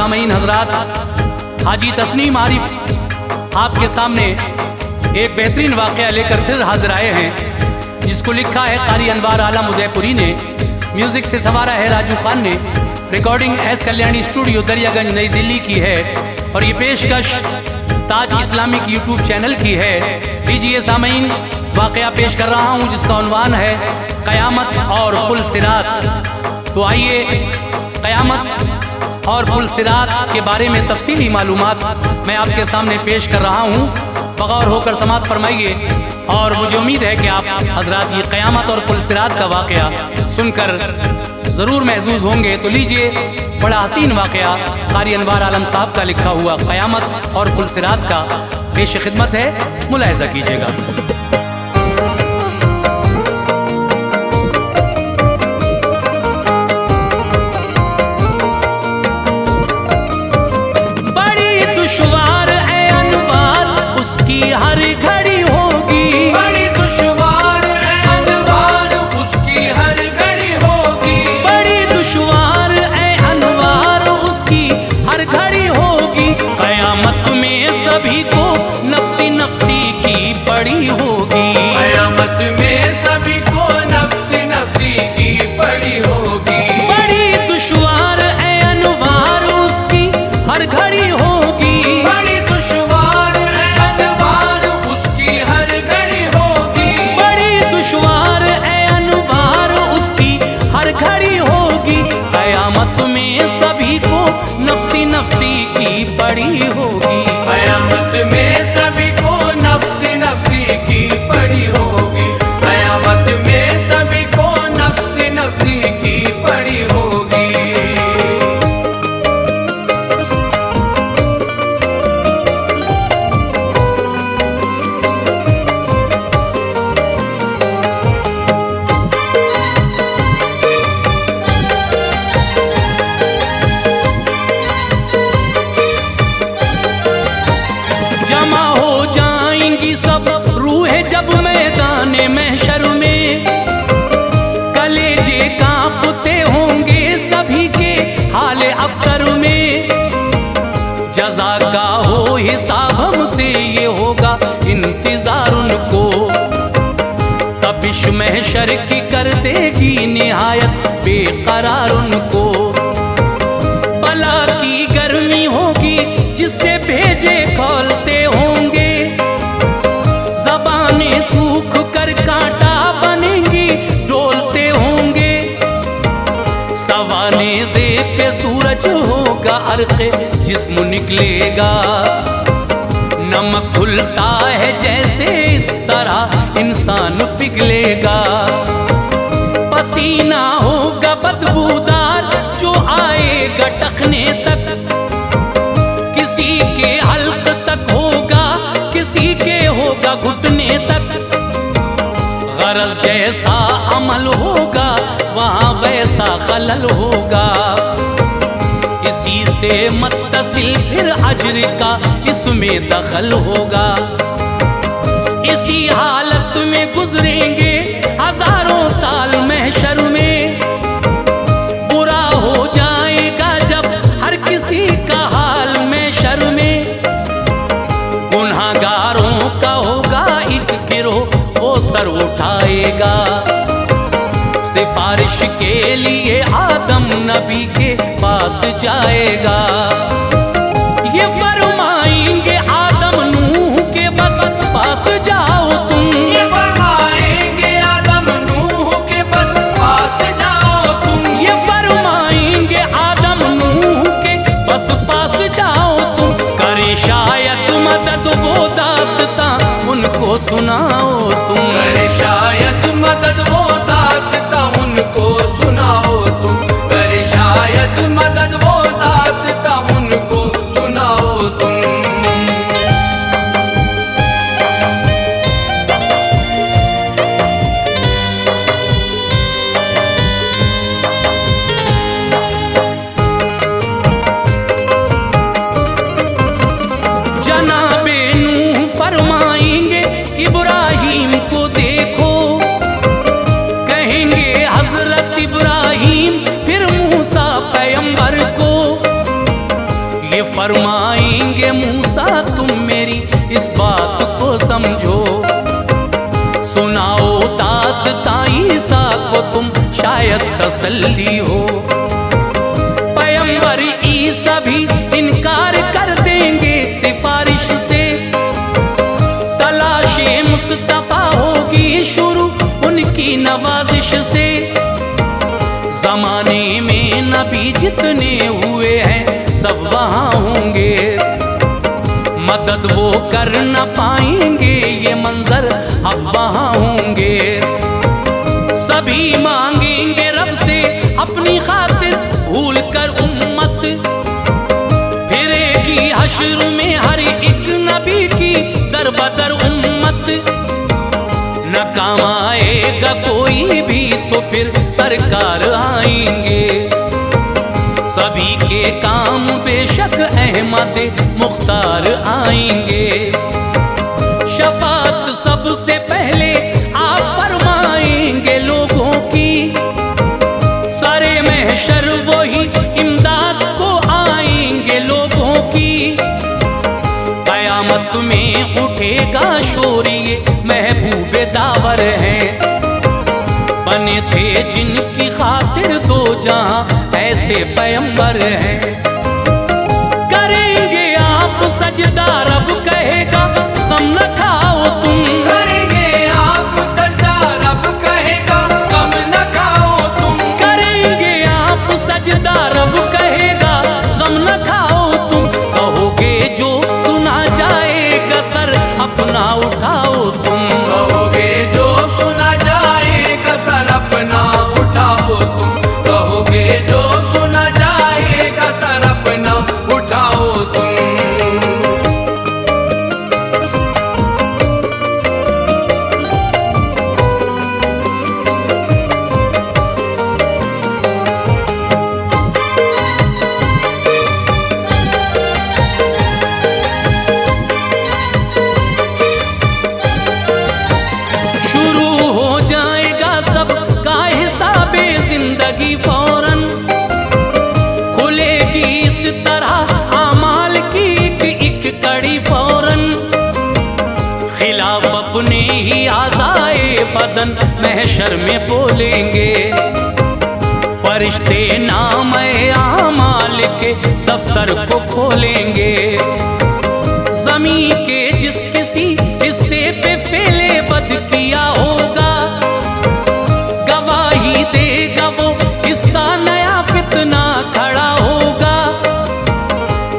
सामीन हजरात, हाजी तस्नीम आरिफ आपके सामने एक बेहतरीन वाक़या लेकर फिर हाजिर आए हैं, जिसको लिखा है कारी अनवार आलम उदयपुरी ने, म्यूज़िक से संवारा है राजू खान ने, recording S Kalyani studio Daryaganj नई दिल्ली की है और ये पेशकश ताज इस्लामिक यूट्यूब चैनल की है। लीजिए सामीन, वाक़या पेश कर रहा हूँ जिसका उन्वान है क़यामत और पुल सिरात। तो आइए क़यामत और पुल सिरात के बारे में तफसीली मालूमात मैं आपके सामने पेश कर रहा हूँ। बगौर होकर समात फरमाइए और मुझे उम्मीद है कि आप हजरात ये क़यामत और पुल सिरात का वाक़या सुनकर ज़रूर महसूस होंगे। तो लीजिए, बड़ा हसीन वाक़या कारी अनवार आलम साहब का लिखा हुआ क़यामत और पुल सिरात का पेश खिदमत है, मुलाहिज़ा कीजिएगा। हर घड़ी होगी, बड़ी दुश्वार है अनवार उसकी हर घड़ी होगी, बड़ी दुश्वार है अनवार उसकी हर घड़ी होगी। क़यामत में सभी को नफ्सी नफ्सी की पड़ी होगी, क़यामत में सभी को नफ्सी नफ्सी की पड़ी होगी। बड़ी दुश्वार है अनवार उसकी हर घड़ी होगी, नफ्सी की पड़ी होगी। क़यामत में सभी को नफ्सी नफ्सी की पड़ी होगी, क़यामत में सभी को नफ्सी नफ्सी की पड़ी होगी। जब मैदाने महशर में कलेजे कांपते होंगे सभी के हाले अबतर में। जज़ा का हो हिसाब हमसे ये होगा इंतजार उनको, तबिश महशर की कर देगी निहायत बेकरार उनको। बला की गर्मी होगी जिससे भेजे खोलते होंगे, ज़बानें सूख कर कांटा बनेंगी डोलते होंगे। सवाने दे पे सूरज होगा अर्क़े जिस्म निकलेगा, नमक घुलता है जैसे इस तरह इंसान पिघलेगा। पसीना होगा बदबूदार जो आएगा टखने तक, किसी के हल्क तक होगा किसी के होगा घुटने तक। गरज जैसा अमल होगा वहाँ वैसा खलल होगा, इसी से मुत्तसिल फिर अज्र का इसमें दखल होगा। इसी हालत में गुजरेंगे हजारों साल महशर में, बुरा हो जाएगा जब हर किसी का हाल महशर में। गुनहगारों का होगा एक गिरोह वो सर उठाएगा, सिफारिश के लिए आदम नबी के पास जाएगा। ये फरमाएंगे आदम नूह के बस पास जाओ तुम, ये फरमाएंगे आदम नूह के बस पास जाओ तुम, ये फरमाएंगे आदम नूह के बस पास जाओ तुम। करे शायद मदद वो दास्तां उनको सुनाओ तुम, करे शायद मदद वो दास्तां उनको सुनाओ तुम, करे शायद मदद वो दास्तां उनको सुनाओ तुम। जनाबे नूह फरमाएंगे इब्राहिम को देखो, समझो। सुनाओ दास्तां ईसा को तुम शायद तसल्ली हो। पैगंबर ईसा भी इनकार कर देंगे सिफारिश से, तलाशे मुस्तफा होगी शुरू उनकी नवाजिश से। जमाने में नबी जितने हुए हैं सब वहाँ होंगे, मदद वो कर न पाएंगे ये मंजर अब वहाँ होंगे। सभी मांगेंगे रब से अपनी खातिर भूल कर उम्मत, फिरेगी हश्र में हर एक नबी की दर बदर उम्मत। न काम आएगा कोई भी तो फिर सरकार आएंगे, सभी के काम बेशक अहमद मुख्तार आएंगे। शफात सबसे पहले आप फरमाएंगे लोगों की, सारे महशर वही इमदाद को आएंगे लोगों की। कयामत में उठेगा शोर ये महबूबे दावर हैं, बने थे जिनकी खातिर दो जहां ऐसे पैगंबर हैं। करेंगे आप सजदा रब कहेगा गम न खाओ तुम, करेंगे आप सजदा रब कहेगा गम न खाओ तुम। करेंगे आप सजदा रब कहेगा गम न खाओ तुम। कहोगे जो सुना जाएगा सर अपना उठाओ तुम, कहोगे जो सुना जाएगा सर अपना उठाओ तुम। कहोगे जो सुना जाएगा सर अपना उठाओ तुम। शुरू हो जाएगा सब का हिसाबे जिंदगी फौरन, खुलेगी इस तरह आमाल की एक कड़ी फौरन। खिलाफ अपने ही आज़ाए बदन महशर में बोलेंगे, फरिश्ते नाम आमाल के दफ्तर को खोलेंगे। जमीन के जिस किसी हिस्से पे फेले बद किया होगा, गवाही देगा वो हिस्सा नया फितना खड़ा होगा।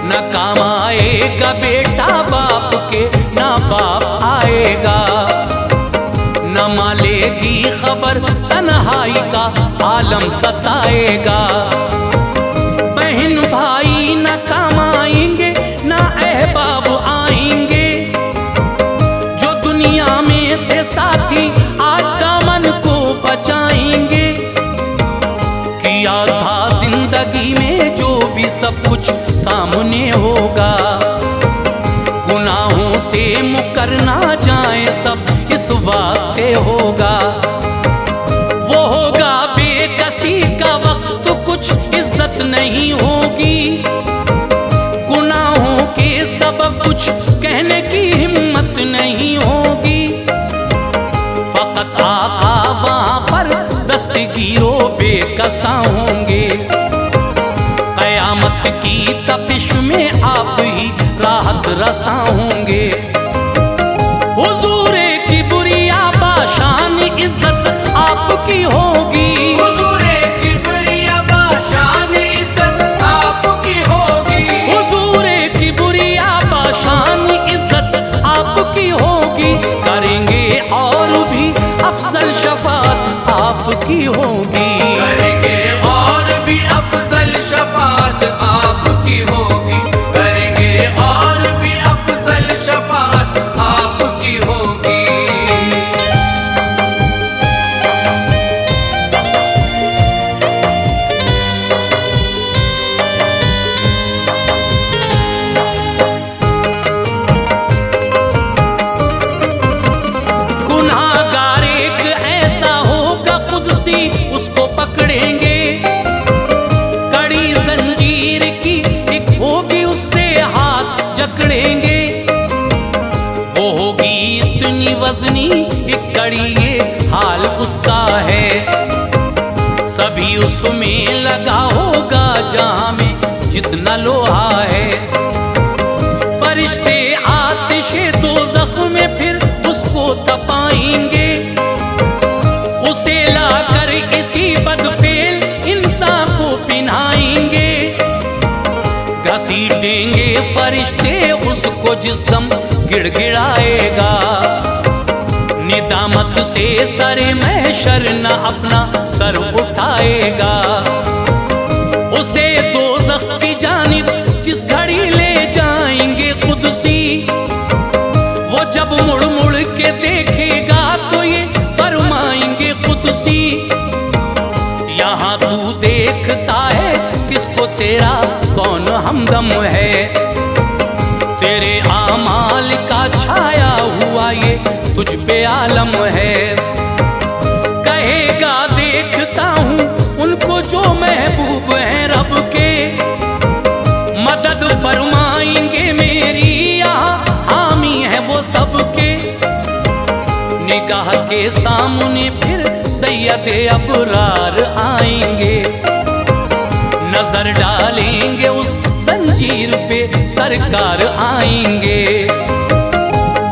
न काम आएगा बेटा बाप के ना बाप आएगा, न मालेगी खबर तन्हाई का आलम सताएगा। बहन भाई न काम आएंगे ना अहबाब आएंगे, जो दुनिया में थे साथी आज दामन को बचाएंगे। किया था जिंदगी में जो भी सब कुछ सामने होगा, गुनाहों से मुकर ना जाए सब इस वास्ते होगा। वो होगा बेकसी का वक्त कुछ इज्जत नहीं होगी, गुनाहों के सबब कुछ कहने की हिम्मत नहीं होगी। फकत आका वहाँ पर दस्तगीरों बेकसा होंगे, कयामत की तपिश में आप ही राहत रसा होंगे। हुजूरे की बुरिया बाशान इज्जत आपकी होगी, हुजूरे की बुरिया बाशान इज्जत आपकी होगी। हुजूरे की बुरिया बाशान इज्जत आपकी होगी। करेंगे और भी अफजल शफात आपकी होगी, करेंगे और भी अफजल शफात आपकी होगी। करेंगे और भी अफजल शफात आपकी होगी। गुनाहगार एक ऐसा होगा कुदसी उसको पकड़ेंगे, कड़ी जंजीर घड़ी ये हाल उसका है। सभी उसमें लगा होगा जहां में जितना लोहा है। फरिश्ते आतिशे दोज़ख में फिर उसको तपाएंगे, उसे लाकर इसी बदफेल इंसान को पिन्हाएंगे। घसीटेंगे फरिश्ते उसको जिस दम गिड़गिड़ाएगा, निदामत से सरे महशर न अपना सर उठाएगा। उसे दोज़ख की जानिब जिस घड़ी ले जाएंगे कुदसी, वो जब मुड़ मुड़ के देखेगा तो ये फरमाएंगे कुदसी, यहाँ तू देखता है किसको तेरा कौन हमदम है। तेरे आमाल का छाया हुआ ये तुझ पे आलम है। कहेगा देखता हूँ उनको जो महबूब हैं रब के, मदद फरमाएंगे मेरी यहाँ हामी है वो सबके। निगाह के सामने फिर सैयद अबरार आएंगे, नजर डालेंगे उस जंजीर पे सरकार आएंगे।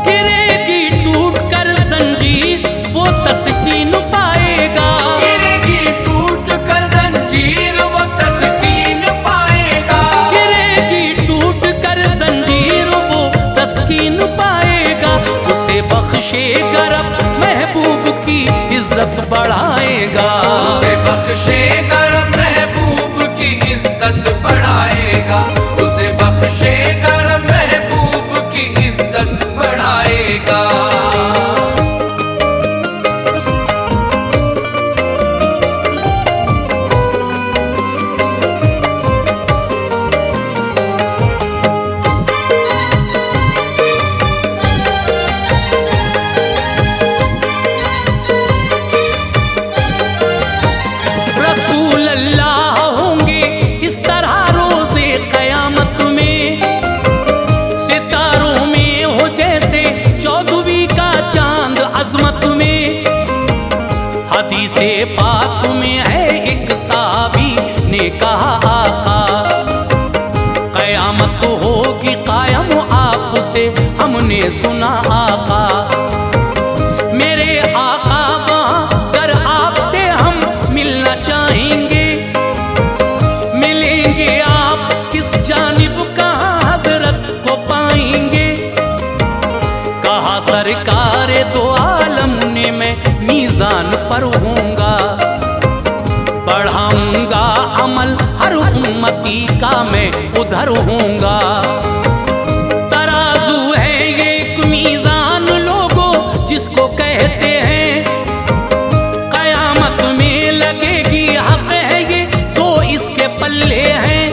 गिरेगी टूट कर जंजीर वो तस्कीन पाएगा, गिरेगी टूट कर जंजीर वो तस्कीन पाएगा, गिरेगी टूट कर जंजीर वो तस्कीन पाएगा। उसे बख्शेगा रब महबूब की इज्जत बढ़ाएगा, उसे बख्शेगा रब महबूब की इज्जत बढ़ाएगा, उसे बख्शेगा रब महबूब की इज्जत बढ़ाएगा। रसूल अल्लाह होंगे इस तरह रोज़े क़यामत में, सितारों में हो जैसे चौदहवीं का चांद अज़मत में। हदीसे पाक में है एक सहाबी ने कहा आका, क़यामत होगी कायम आपसे हमने सुना आका। मेरे आका वहाँ कर आपसे हम मिलना चाहेंगे, मिलेंगे आप किस जानिब कहाँ हजरत को पाएंगे। कहा सरकार दो आलम ने मैं मीज़ान पर होऊंगा, बढ़ाऊंगा अमल हर उम्मती का मैं उधर होऊंगा। तराजू है ये एक मीज़ान लोगों जिसको कहते हैं, क़यामत में लगेगी हक है ये तो इसके पल्ले हैं।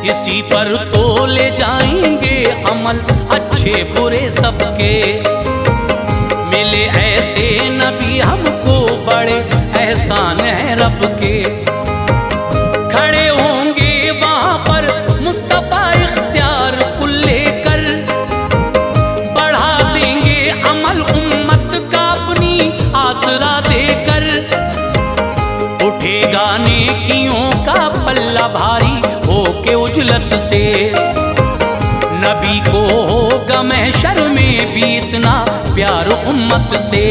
इसी पर तोले जाएंगे अमल अच्छे बुरे सबके, मिले ऐसे नबी हमको बड़े एहसान है रब के। खड़े होंगे वहाँ पर मुस्तफ़ा इख्तियार कुल लेकर, बढ़ा देंगे अमल उम्मत का अपनी आसरा देकर। उठेगा नेकियों का पल्ला भारी होके उजलत से, नबी को होगा महशर में भी इतना प्यार उम्मत से।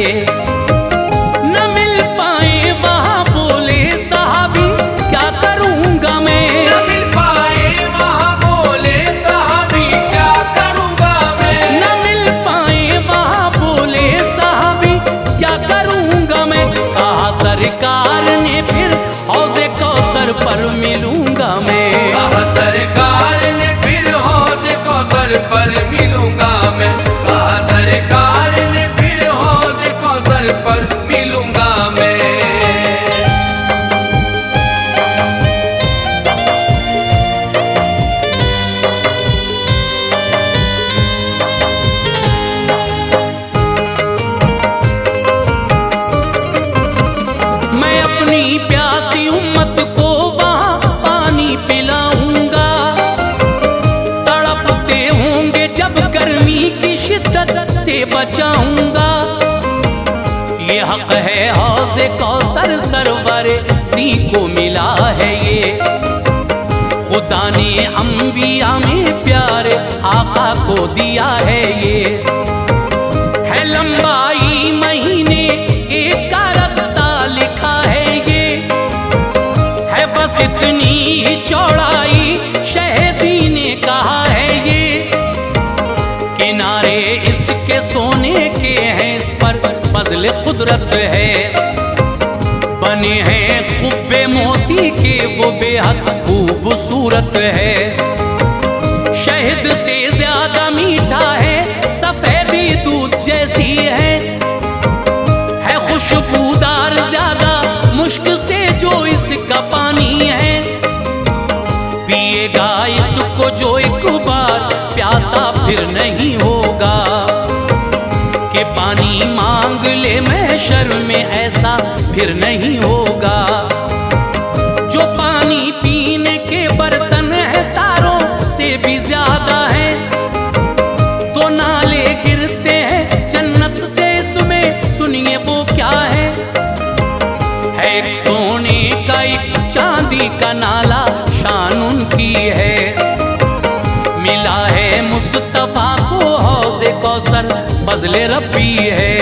न मिल पाए वहाँ बोले साहबी क्या करूँगा मैं, न मिल पाए वहाँ बोले साहबी क्या करूँगा मैं, न मिल पाए वहाँ बोले साहबी क्या करूँगा मैं। कहा सरकार ने फिर हौज़े कौसर पर मिलूँगा मैं, कहा सरकार ने फिर हौज़े कौसर पर मिलूंगा मैं, कहा सरकार ने फिर हौज़े कौसर पर मिलूंगा मैं। मैं अपनी प्यासी उम्मत को वहाँ पानी पिलाऊंगा। तड़पते होंगे जब गर्मी की शिद्दत से बचाऊंगा। हक है हौज़े कौसर सरवरे दी को मिला है ये। खुदा ने अंबिया में प्यारे आका को दिया है ये। है लंबाई महीने एक का रास्ता लिखा है ये। है बस इतनी ही चौड़ाई शहदी ने कहा है ये। किनारे इसके सोने के हैं, इस पर फज़ल कुदरत है। बने हैं कुब्बे मोती के वो बेहद खूबसूरत है। शहद से ज्यादा मीठा है, सफेदी दूध जैसी है। खुशबूदार ज्यादा मुश्क से जो इसका पानी है। पिएगा इसको जो एक बार प्यासा फिर नहीं होगा। कि पानी मांग ले महशर में ऐसा फिर नहीं होगा। जो पानी पीने के बर्तन है तारों से भी ज्यादा है। दो नाले गिरते हैं जन्नत से, इसमें सुनिए वो क्या है। एक सोने का एक चांदी का नाला शान उनकी है। मिला है मुस्तफा को हौज़े कौसर फज़ले रब्बी है।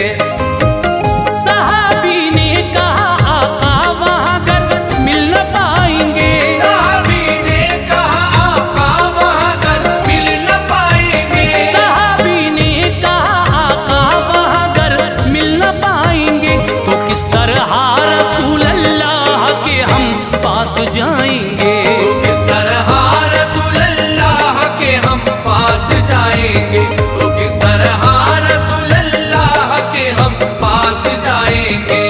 सहाबी ने कहा आका वहाँ घर मिल न पाएंगे। सहाबी ने कहा आका वहाँ घर मिल न पाएंगे। सहाबी ने कहा आका वहाँ घर मिल न पाएंगे। तो किस तरह रसूल अल्लाह के हम पास जाएंगे। तो किस तरह रसूल अल्लाह के हम पास जाएंगे। तो किस तरह रसूल अल्लाह के हम पास जाएंगे।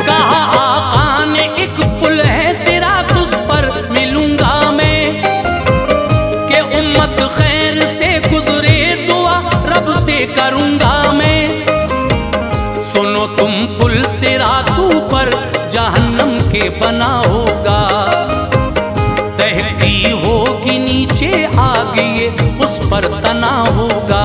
कहा आका ने एक पुल है सिरात उस पर मिलूंगा मैं। कि उम्मत खैर से गुजरे दुआ रब से करूंगा मैं। सुनो तुम पुल सिरात पर जहन्नम के बना होगा। दहती होगी नीचे आग ये उस पर तना होगा।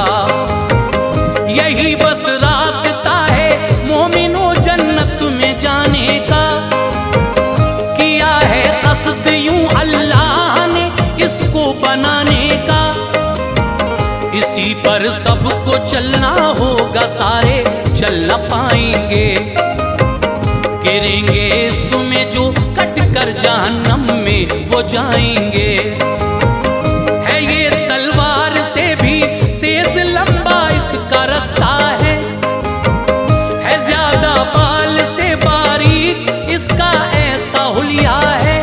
यही बस रास्ता है मोमिनो जन्नत में जाने का। किया है कस्द यूं अल्लाह ने इसको बनाने का। इसी पर सबको चलना होगा, सारे चल न पाएंगे। गिरेंगे इसमें जो कट कर जहन्नम में वो जाएंगे। है ये तलवार से भी तेज लंबा इसका रास्ता है। ज्यादा बाल से बारीक इसका ऐसा हुलिया है।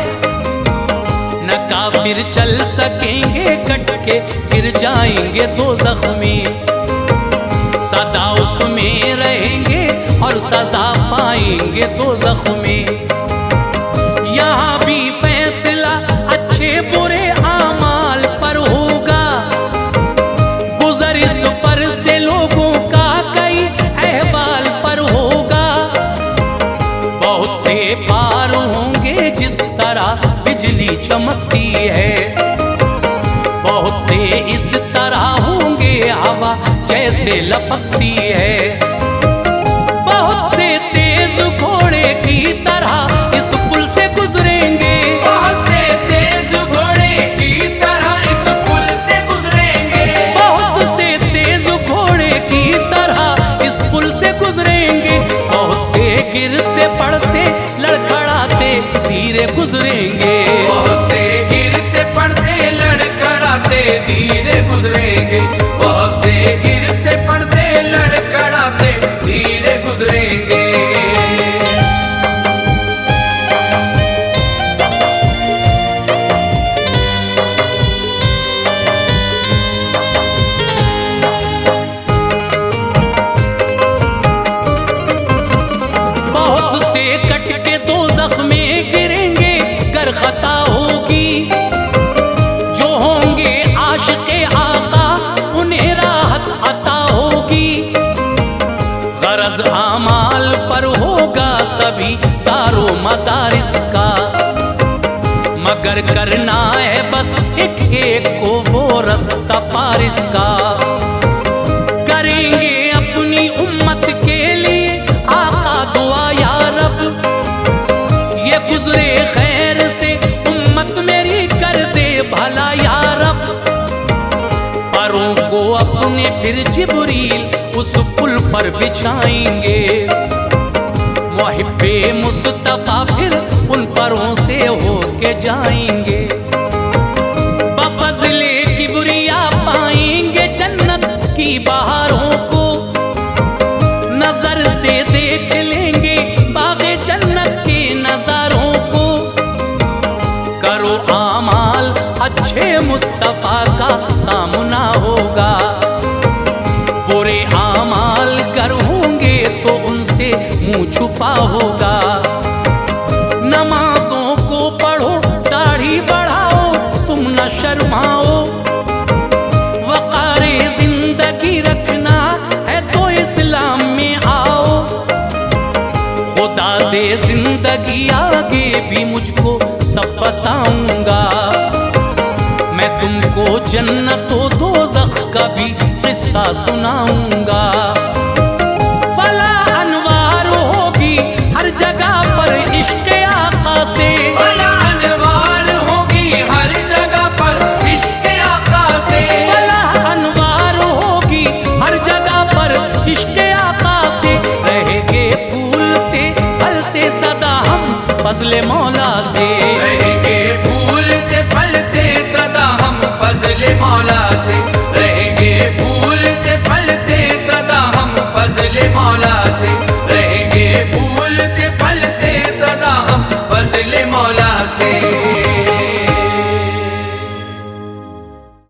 न काफिर चल सकेंगे कट के, गिर जाएंगे दोज़ख में। सदा उसमें रहेंगे और सजा पाएंगे दोज़ख में। यहाँ भी फैसला अच्छे बुरे आमाल पर होगा। गुजर इस पर से लोगों का कई अहवाल पर होगा। बहुत से पार होंगे जिस तरह बिजली चमकती है। बहुत से इस तरह होंगे हवा जैसे लपकती है। बहुत से तेज घोड़े की तरह इस पुल से गुजरेंगे। बहुत से तेज घोड़े की तरह इस पुल से गुजरेंगे। बहुत से तेज घोड़े की तरह इस पुल से गुजरेंगे। बहुत से गिरते पड़ते लड़खड़ाते धीरे गुजरेंगे। बहुत से गिरते पड़ते लड़खड़ाते धीरे गुजरेंगे। बहुत से गिरते पड़ते लड़खड़ाते धीरे गुजरेंगे। बहुत से कट के दोज़ख में गिरेंगे। गर मगर करना है बस एक एक को वो रास्ता पारिस का। करेंगे अपनी उम्मत के लिए आका दुआ या रब, ये गुजरे खैर से उम्मत मेरी कर दे भला या रब। परों को अपने फिर जिब्रील उस पुल पर बिछाएंगे, मुहिब्बे मुस्तफा फिर उन परों से होके जाएंगे। बफज़ले किबरिया पाएंगे जन्नत की बहारों को, नजर से देख लेंगे बाग़े जन्नत के नजारों को। करो आमाल अच्छे मुस्तफा का सामना होगा, बुरे आमाल गर होंगे तो उनसे मुंह छुपा होगा। नमाजों को पढ़ो दाढ़ी बढ़ाओ तुम न शर्माओ, वक़ारे जिंदगी रखना है तो इस्लाम में आओ। खुदा दे जिंदगी आगे भी मुझको सब बताऊंगा, मैं तुमको जन्नत व दोज़ख का भी किस्सा सुनाऊंगा।